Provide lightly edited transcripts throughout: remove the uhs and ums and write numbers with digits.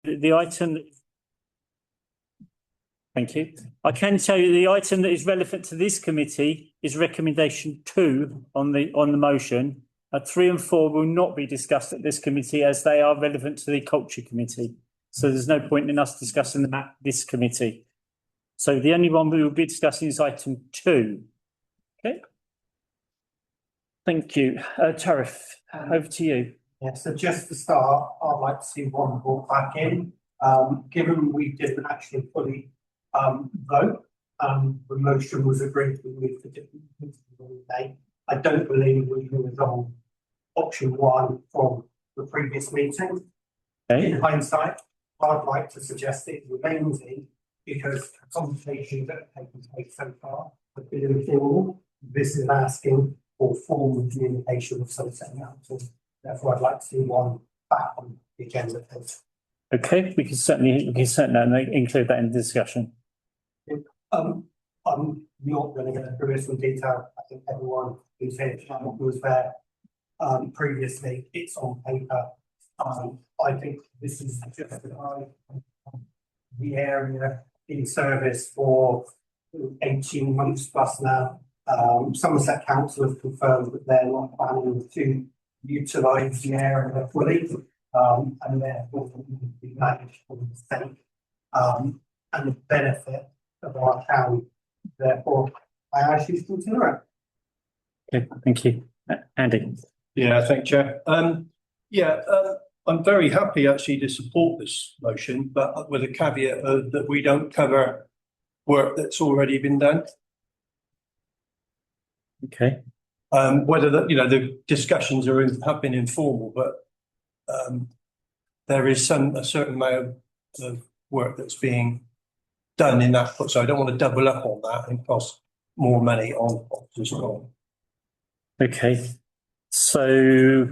the item. Thank you. I can tell you the item that is relevant to this committee is recommendation 2 on the motion. 3 and 4 will not be discussed at this committee as they are relevant to the Culture Committee. So there's no point in us discussing them at this committee. So the only one we will be discussing is item 2. Okay. Thank you. Tariff, over to you. Yeah, so just to start, I'd like to see one brought back in. Given we didn't actually fully vote, the motion was agreed to move to different day. I don't believe we can resolve option 1 from the previous meeting. Okay. In hindsight, I'd like to suggest it remains in because conversations that have taken place so far have been informal. This is asking for formal communication with Somerset Council. Therefore, I'd like to see one back on the agenda, please. Okay, we can certainly include that in the discussion. I'm not going to go through this in detail. I think everyone who's here was there previously. It's on paper. I think this is just the area in service for 18 months plus now. Somerset Council have confirmed that they're not planning to utilise the area fully, and therefore be managed for the state and the benefit of our town. Therefore, I ask you to consider it. Okay, thank you. Andy. Yeah, thank you, Chair. I'm very happy actually to support this motion, but with a caveat that we don't cover work that's already been done. Okay. Whether the discussions have been informal, but there is a certain amount of work that's being done in that. So I don't want to double up on that and cost more money on as well. Okay. So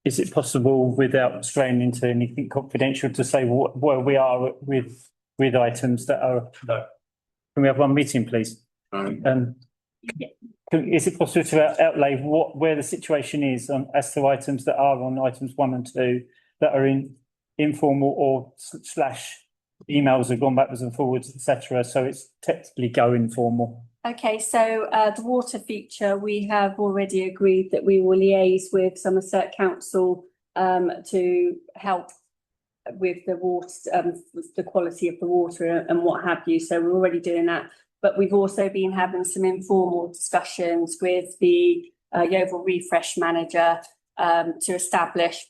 is it possible, without straying into anything confidential, to say where we are with items that are? No. Can we have one meeting, please? Is it possible to outlay where the situation is as to items that are on items 1 and 2 that are in informal or / emails have gone backwards and forwards, etc. So it's technically going formal. Okay, so the water feature, we have already agreed that we will liaise with Somerset Council to help with the water, the quality of the water and what have you. So we're already doing that. But we've also been having some informal discussions with the Yeovil Refresh manager to establish,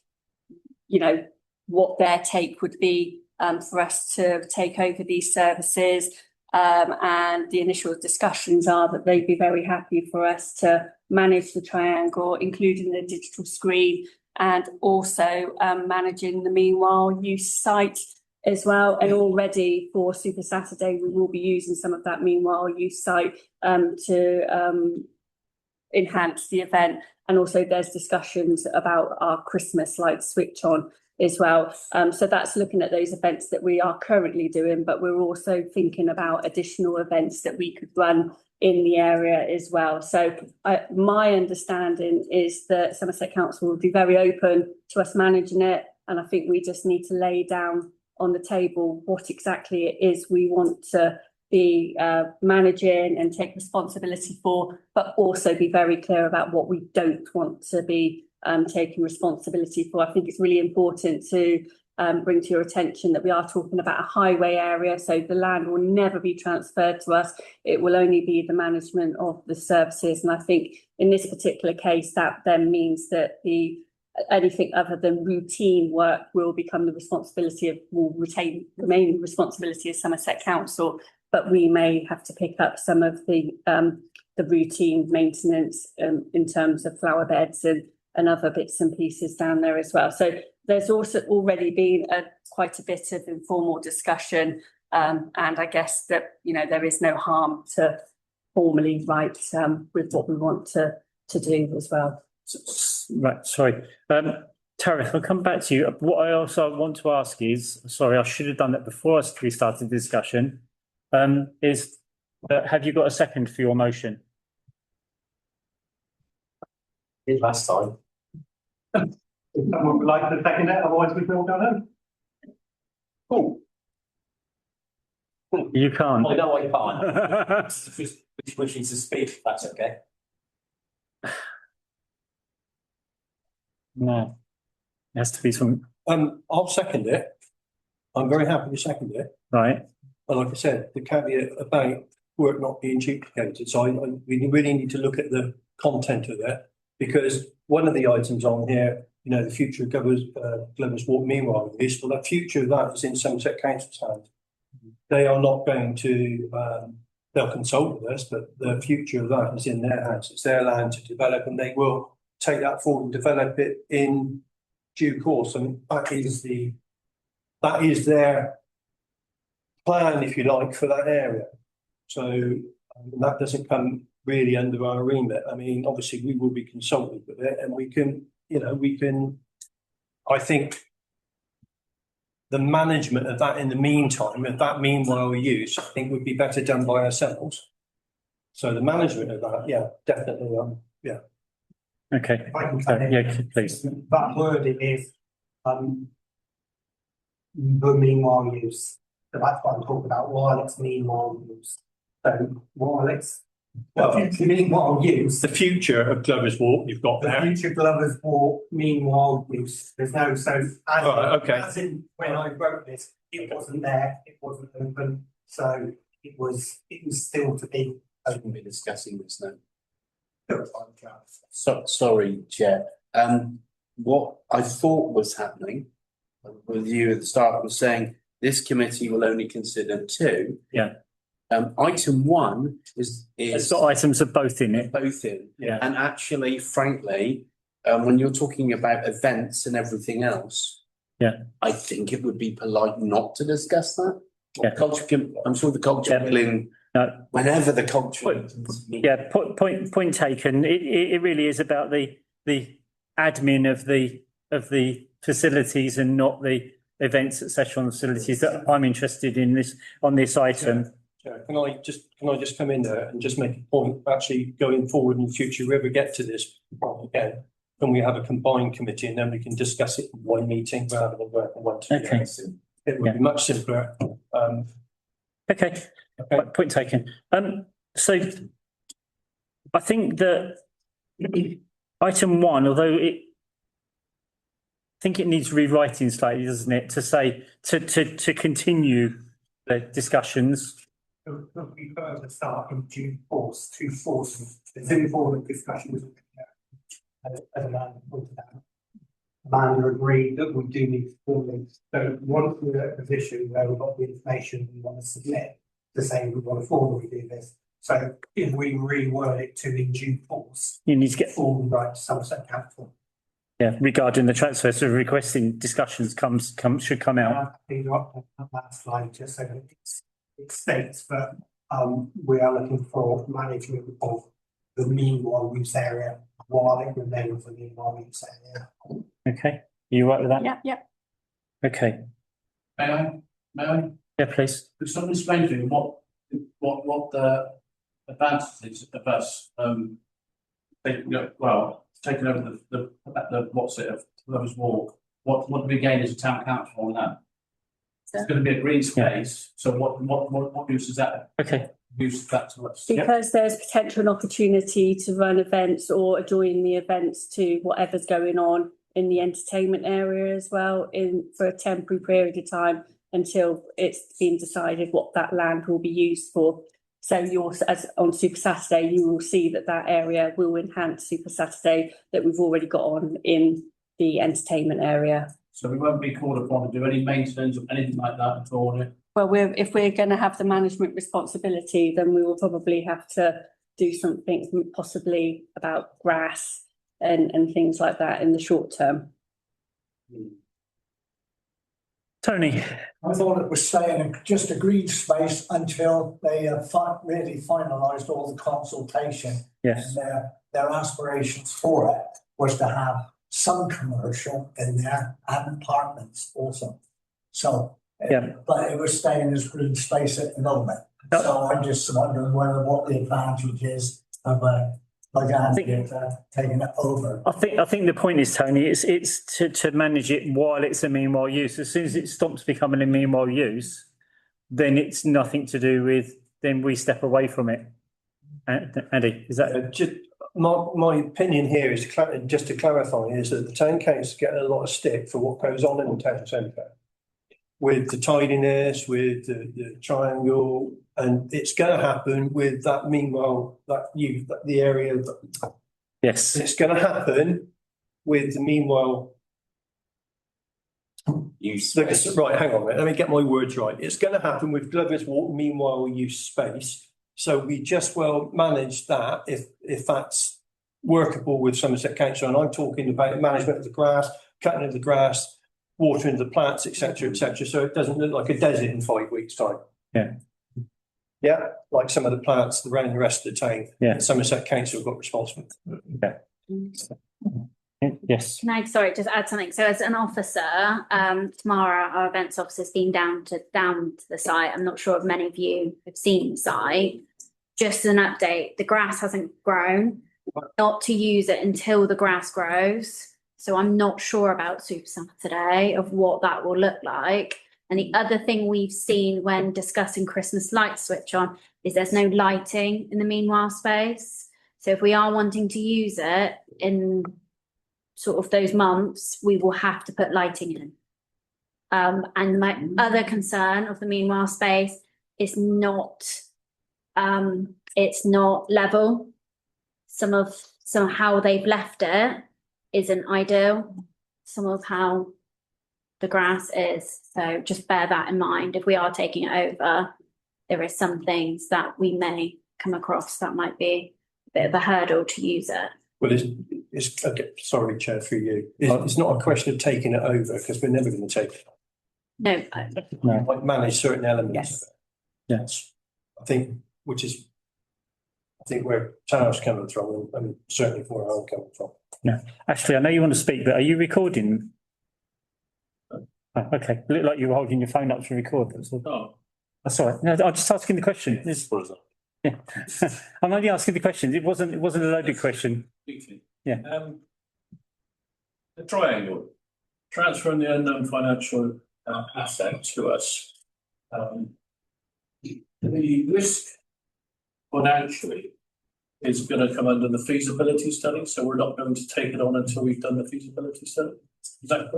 what their take would be for us to take over these services. And the initial discussions are that they'd be very happy for us to manage the triangle, including the digital screen, and also managing the Meanwhile use site as well. And already for Super Saturday, we will be using some of that Meanwhile use site to enhance the event. And also there's discussions about our Christmas light switch on as well. So that's looking at those events that we are currently doing, but we're also thinking about additional events that we could run in the area as well. So my understanding is that Somerset Council will be very open to us managing it. And I think we just need to lay down on the table what exactly it is we want to be managing and take responsibility for, but also be very clear about what we don't want to be taking responsibility for. I think it's really important to bring to your attention that we are talking about a highway area, so the land will never be transferred to us. It will only be the management of the services. And I think in this particular case, that then means that anything other than routine work will become the responsibility will remain responsibility of Somerset Council, but we may have to pick up some of the routine maintenance in terms of flower beds and other bits and pieces down there as well. So there's also already been quite a bit of informal discussion, and I guess that there is no harm to formally write with what we want to do as well. Right, sorry. Tariff, I'll come back to you. What I also want to ask is, sorry, I should have done that before we started the discussion, is have you got a second for your motion? Last time. If someone would like to second it, otherwise we can all go home. Oh, You can't. I know I can't. Just wishing to speak, if that's okay. No. It has to be some, I'll second it. I'm very happy to second it. right, But like I said, the caveat about work not being duplicated, so we really need to look at the content of it. Because one of the items on here, you know, the future of Glover's Walk meanwhile use, well, the future of that is in Somerset Council's hands. They are not going to, they'll consult with us, but the future of that is in their hands. It's their land to develop, and they will take that forward and develop it in due course. And that is their plan, if you like, for that area. So that doesn't come really under our remit. I mean, obviously we will be consulted with it, and we can, I think the management of that in the meantime, of that meanwhile use, I think would be better done by ourselves. So the management of that, yeah, definitely, yeah. okay, If I can come in. yeah, please. That wording is, the meanwhile use. So that's what I'm talking about, while it's meanwhile use. So while it's, meanwhile use, The future of Glover's Walk, you've got the there. future Glover's Walk, meanwhile use, there's no, so Right, okay. as in, when I wrote this, it wasn't there, it wasn't open, so it was still to be Shouldn't be discussing this now. open. So, sorry, Chair. What I thought was happening with you at the start was saying this committee will only consider two. Yeah. Item one It's is got items of both in it. both in. Yeah. And actually, frankly, when you're talking about events and everything else. Yeah. I think it would be polite not to discuss that. Yeah. I'm sure the culture Yeah. will in, No. whenever the culture. Yeah, point taken. It really is about the admin of the facilities and not the events, etc. on the facilities that I'm interested in on this item. Yeah, can I just come in there and just make a point, actually going forward in the future, if we ever get to this point again, can we have a combined committee and then we can discuss it in one meeting rather than working one together? Okay. It would be much simpler. Okay, Okay. point taken. So I think that item one, although I think it needs rewriting slightly, doesn't it, to say to continue the discussions. It'll be further start in due course to force the informal discussion with as Amanda pointed out. Amanda agreed that we do need to formally, so once we're at a position where we've got the information we want to submit to say we want to formally do this. So if we reword it to in due course, You need to get, formal right to Somerset Council. yeah, regarding the transfer, so requesting discussions should come out. These are up on that slide just so that it states that we are looking for management of the meanwhile use area while it remains a meanwhile use area. Okay, are you right with that? Yeah. Okay, May I? yeah, please. Could someone explain to me what the advantages of us, taking over the what's it, of Lovers Walk, what do we gain as a town council on that? It's gonna be a green space, so what use is that, Okay, use that to us? Because there's potential and opportunity to run events or join the events to whatever's going on in the entertainment area as well for a temporary period of time until it's been decided what that land will be used for. So as on Super Saturday, you will see that area will enhance Super Saturday that we've already got on in the entertainment area. So we won't be called upon to do any maintenance or anything like that at all. Well, if we're going to have the management responsibility, then we will probably have to do something possibly about grass and things like that in the short term. Tony. I thought it was staying just a green space until they really finalised all the consultation. Yes, And their aspirations for it was to have some commercial in there and apartments also. So, Yeah. but it was staying as green space at the moment. Yep. So I'm just wondering what the advantage is of like I had taken it over. I think the point is, Tony, it's to manage it while it's a meanwhile use. As soon as it stops becoming a meanwhile use, then it's nothing to do with, then we step away from it. Andy, is that? Just my opinion here is just to clarify is that the town council get a lot of stick for what goes on in the town centre. With the tidiness, with the triangle, and it's going to happen with that meanwhile, the area, Yes. it's going to happen with the meanwhile. Right, hang on a minute, let me get my words right. It's going to happen with Glover's Walk meanwhile use space. So we just well manage that if that's workable with Somerset Council. And I'm talking about management of the grass, cutting of the grass, watering the plants, etc., etc. So it doesn't look like a desert in 5 weeks' time. Yeah. Yeah, like some of the plants around the rest of the town. Yeah. Somerset Council have got responsible. Yes. Can I, sorry, just add something? So as an officer, tomorrow our events officer's been down to the site. I'm not sure if many of you have seen the site. Just as an update, the grass hasn't grown, not to use it until the grass grows. So I'm not sure about Super Saturday of what that will look like. And the other thing we've seen when discussing Christmas light switch on is there's no lighting in the meanwhile space. So if we are wanting to use it in sort of those months, we will have to put lighting in. And my other concern of the meanwhile space is it's not level. Some how they've left it isn't ideal. Some of how the grass is. So just bear that in mind. If we are taking it over, there is some things that we may come across that might be a bit of a hurdle to use it. Well, it's okay, sorry, Chair, for you. It's not a question of taking it over because we're never going to take it. No, We might manage certain elements Yes. of it. Yes. I think where Tara's coming from and certainly where I'm coming from. Ashley, I know you want to speak, but are you recording? Oh, okay, look like you were holding your phone up to record. That's all. Oh, That's all right. No, I'm just asking the question. Yeah. I'm only asking the question. It wasn't a loaded question. briefly. Yeah. The triangle, transferring the unknown financial asset to us. The risk financially is going to come under the feasibility study, so we're not going to take it on until we've done the feasibility study. Is that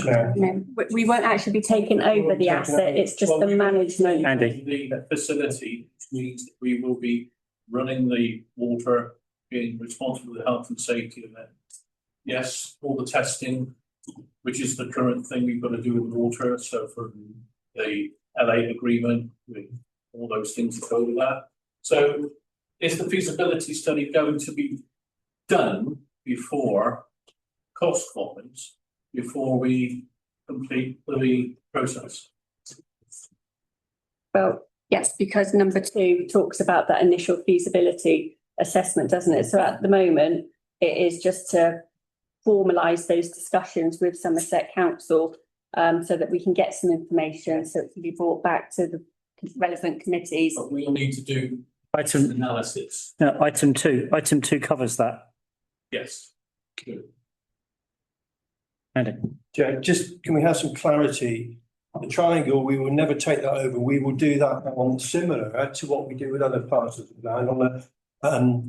correct? No, we won't actually be taking over the asset, it's just the management. Andy. The facility means that we will be running the water, being responsible for the health and safety of it. Yes, all the testing, which is the current thing we've got to do with water, so for the LA agreement, with all those things that go with that. So is the feasibility study going to be done before cost comments, before we complete the process? Well, yes, because number 2 talks about that initial feasibility assessment, doesn't it? So at the moment, it is just to formalise those discussions with Somerset Council so that we can get some information so it can be brought back to the relevant committees. But we'll need to do Item analysis. no, item 2. Item 2 covers that. Yes. Good. Andy. Joe, just can we have some clarity? The triangle, we will never take that over. We will do that on similar to what we do with other parts of the land on a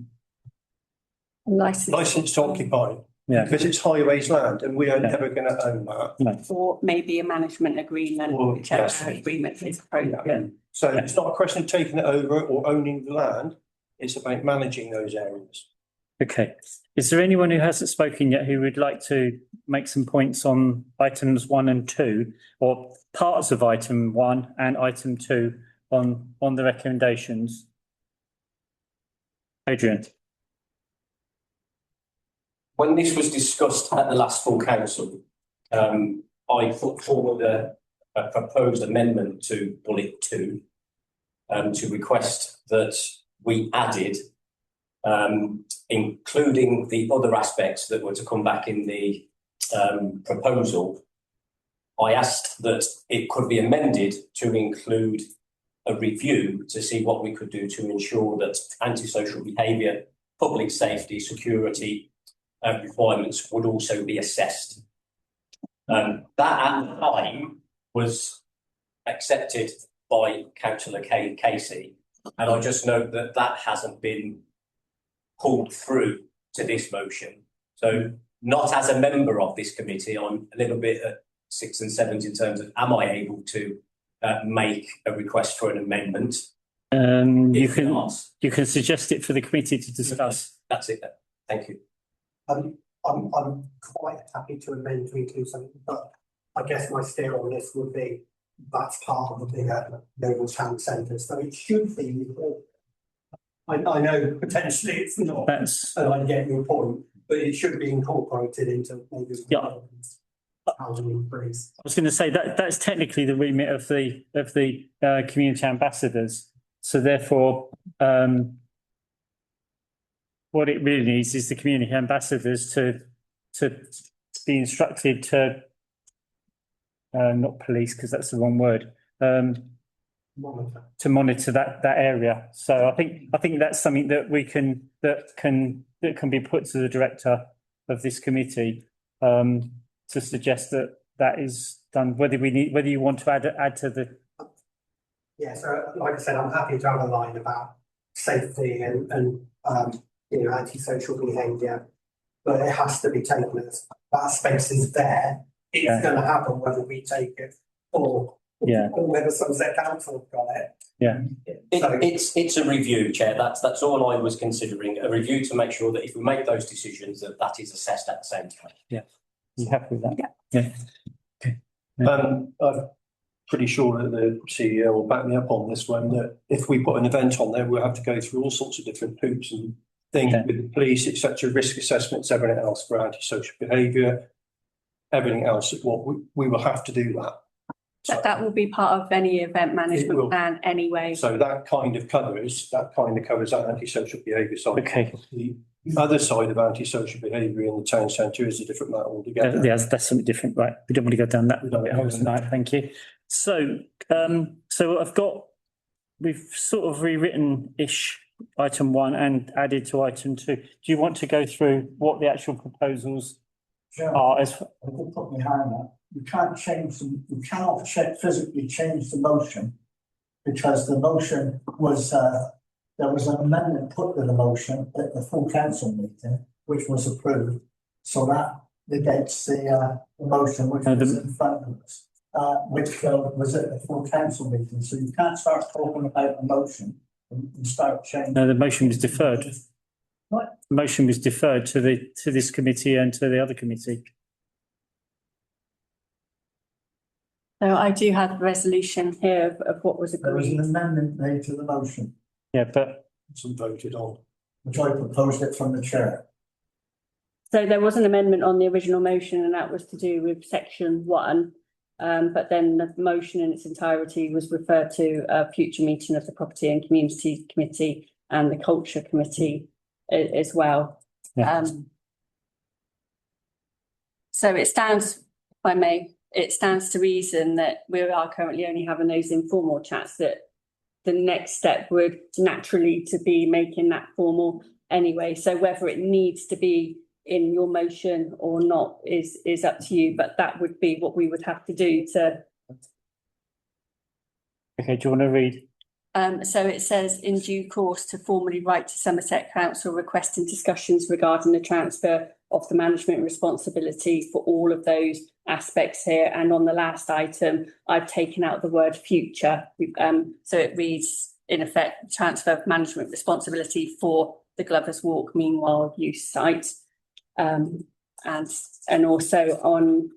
license to occupy. Yeah. Because it's highways land and we are Yeah. never going to own that. No. Or maybe a management agreement, Or- whichever yes. agreement is appropriate. So it's not a question of taking it over or owning the land. It's about managing those areas. Okay. Is there anyone who hasn't spoken yet who would like to make some points on items 1 and 2, or parts of item 1 and item 2 on the recommendations? Adrian. When this was discussed at the last full council, I put forward a proposed amendment to bullet 2 to request that we added, including the other aspects that were to come back in the proposal. I asked that it could be amended to include a review to see what we could do to ensure that antisocial behaviour public safety, security requirements would also be assessed. That at the time was accepted by Councillor Casey, and I just note that that hasn't been pulled through to this motion. So not as a member of this committee, I'm a little bit at 6 and 7 in terms of am I able to make a request for an amendment? You If not, you can suggest it for the committee to discuss. that's it then. Thank you. I'm quite happy to amend to include something, but I guess my steer on this would be that's part of the bigger Noble Town Centre, so it should be included. I know potentially it's not, That's, and I get your point, but it should be incorporated into maybe. Yeah. Housing increase. I was going to say that that's technically the remit of the community ambassadors. So therefore, what it really needs is the community ambassadors to be instructed to not police, because that's the wrong word, Monitor. to monitor that area. So I think that's something that can be put to the director of this committee to suggest that is done. Whether you want to add to the. Yeah, so like I said, I'm happy to have a line about safety and antisocial behaviour, but it has to be taken as that space is there. It's Yeah. going to happen whether we take it or whether Somerset Council have got it. Yeah. It's a review, Chair. That's all I was considering, a review to make sure that if we make those decisions, that is assessed at the same time. You happy with that? Yeah. Okay. I'm pretty sure that the CEO will back me up on this one, that if we put an event on there, we'll have to go through all sorts of different hoops and things with the police, etc., risk assessments, everything else for antisocial behaviour, everything else. What we will have to do that. So, That will be part of any event It will. management plan anyway. so that kind of covers that antisocial behaviour side. Okay. The other side of antisocial behaviour in the town centre is a different matter altogether. Yeah, that's something different, right? We don't want to go down that We don't rabbit want hole to. tonight. Thank you. So, we've sort of rewritten-ish item 1 and added to item 2. Do you want to go through what the actual proposals Chair, are? I will put my hand up. You can't you cannot physically change the motion because the motion was, there was an amendment put to the motion at the full council meeting, which was approved. So that negates the motion which No, was in front of us, which was at the full council meeting. So you can't start talking about the motion and start changing. No, the motion was deferred. What? The motion was deferred to this committee and to the other committee. So I do have a resolution here of what was There was an agreed. amendment made to the motion, Yeah, but It's voted on. which I proposed it from the chair. So there was an amendment on the original motion and that was to do with section 1. But then the motion in its entirety was referred to a future meeting of the Property and Community Committee and the Culture Committee as well. Yeah. So it stands, if I may, it stands to reason that we are currently only having those informal chats, that the next step would naturally to be making that formal anyway. So whether it needs to be in your motion or not is up to you, but that would be what we would have to do to. okay, do you want to read? So it says in due course to formally write to Somerset Council requesting discussions regarding the transfer of the management responsibility for all of those aspects here. And on the last item, I've taken out the word future. So it reads in effect, transfer of management responsibility for the Glover's Walk Meanwhile use site. And also on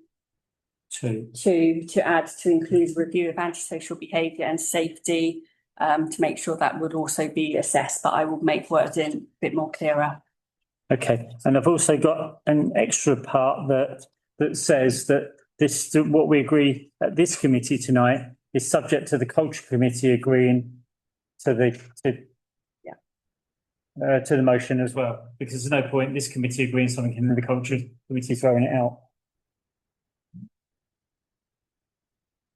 2. to add to include review of antisocial behaviour and safety, to make sure that would also be assessed, but I will make words in a bit more clearer. Okay, and I've also got an extra part that says that what we agree at this committee tonight is subject to the Culture Committee agreeing to the motion as well, because there's no point in this committee agreeing something and then the Culture Committee throwing it out.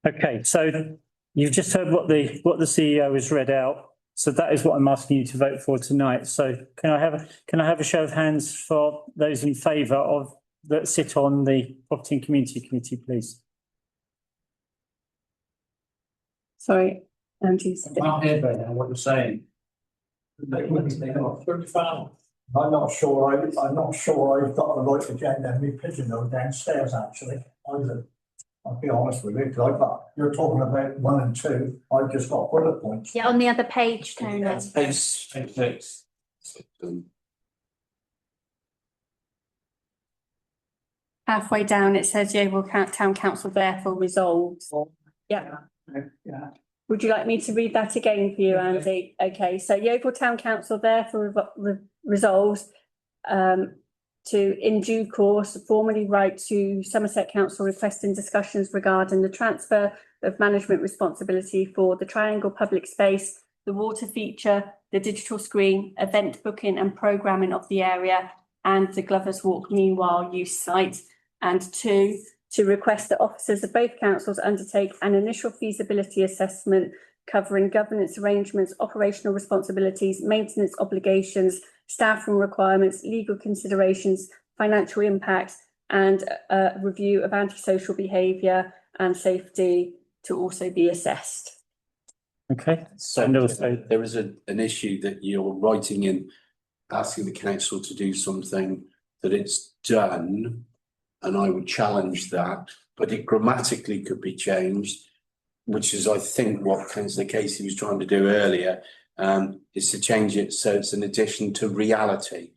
Okay, so you've just heard what the CEO has read out. So that is what I'm asking you to vote for tonight. So can I have a show of hands for those in favour of that sit on the Property and Community Committee, please? Sorry, Andy. I'm not here, but what you're saying. I'm not sure I've got the right agenda in my pigeonhole downstairs, actually. I'll be honest with you, because you're talking about 1 and 2, I've just got bullet points. Yeah, on the other page, Tony. Page Page 6. Halfway down, it says Yeovil Town Council therefore resolves. Yeah. Yeah. Would you like me to read that again for you, Andy? Okay, so Yeovil Town Council therefore resolves to, in due course, formally write to Somerset Council requesting discussions regarding the transfer of management responsibility for the Triangle Public Space, the water feature, the digital screen, event booking and programming of the area, and the Glover's Walk meanwhile use site. And 2, to request that officers of both councils undertake an initial feasibility assessment covering governance arrangements, operational responsibilities, maintenance obligations, staff and requirements, legal considerations, financial impacts, and a review of antisocial behaviour and safety to also be assessed. Okay. So And also- there is an issue that you're writing in, asking the council to do something that it's done. And I would challenge that, but it grammatically could be changed, which is, I think, what Councillor Casey was trying to do earlier, is to change it so it's an addition to reality.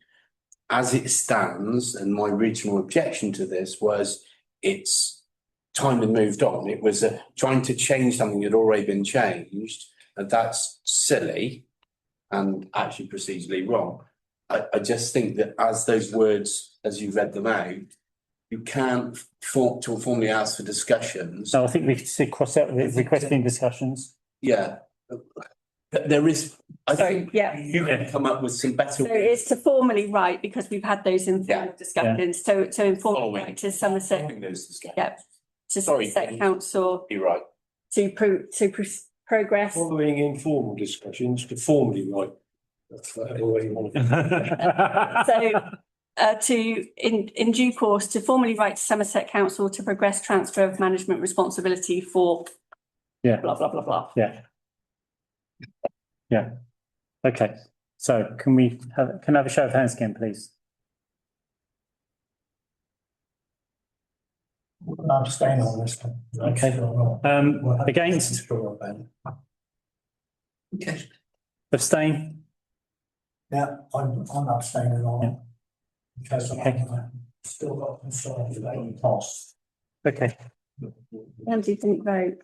As it stands, and my original objection to this was it's time had moved on. It was trying to change something that had already been changed, and that's silly and actually procedurally wrong. I just think that as those words, as you read them out, you can't formally ask for discussions. So I think we should cross out the requesting discussions. Yeah. There is, I think yeah. you can come up with some better. So it's to formally write, because we've had those informal Yeah. discussions, to informally Following. write to Somerset, Having those discussions. yeah, to Sorry, Somerset Penny. Council You're right. to progress. Following informal discussions to formally write. That's whatever way you want to. So, in due course, to formally write to Somerset Council to progress transfer of management responsibility for. Yeah. Blah, blah, blah, blah. Yeah. Yeah. Okay. So can I have a show of hands again, please? I'm staying on this one. Okay. Against? Okay. Abstain? Yeah, I'm abstaining on it. Because Okay. I've still got concerns about the costs. Okay. Andy didn't vote.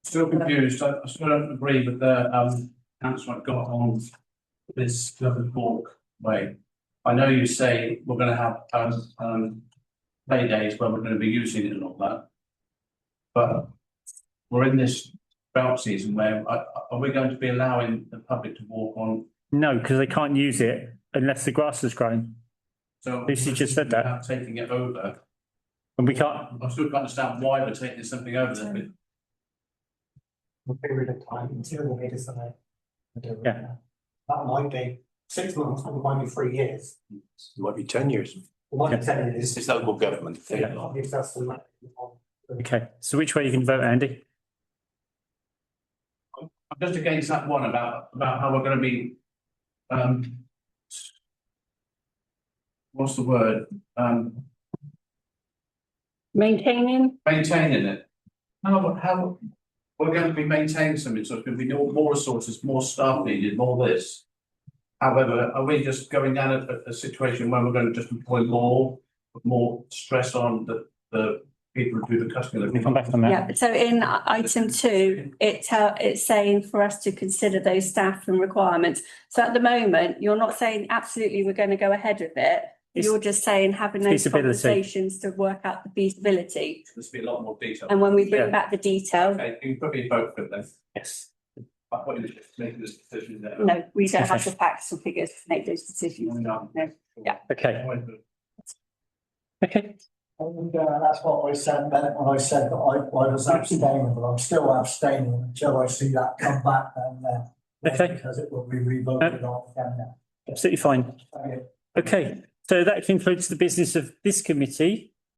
Still confused. I still don't agree with the council I've got on this Glover's Walk way. I know you say we're going to have play days where we're going to be using it and all that, but we're in this drought season where are we going to be allowing the public to walk on? No, because they can't use it unless the grass has grown. So Lucy just said that. without taking it over. And we can't, I still can't understand why we're taking something over there. A period of time until they decide. Yeah. That might be 6 months, or it might be 3 years. It might be 10 years. It might be 10 years. This is local government. Yeah. If that's the maximum. okay. So which way you can vote, Andy? I'm just against that one about how we're going to be what's the word? Maintaining, Maintaining it. How we're going to be maintaining something, so it's going to be more resources, more staff needed, more this. However, are we just going down a situation where we're going to just employ more stress on the people who do the customer? Let me come back on that. yeah, so in item 2, it's saying for us to consider those staff and requirements. So at the moment, you're not saying absolutely we're going to go ahead with it. You're just saying having those Feasibility. conversations to work out the feasibility. There's be a lot more detail. And when we bring Yeah. back the detail, Okay, you can put me a vote for it then. Yes. I thought you were just making this decision there. no, we don't have the facts and figures to make those decisions. No. No. Yeah. Okay. Okay. And that's what I said then, when I said that I was abstaining, but I'm still abstaining until I see that come back and Okay. Because it will be revoted on again now. Absolutely fine. Okay. Okay, so that concludes the business of this committee.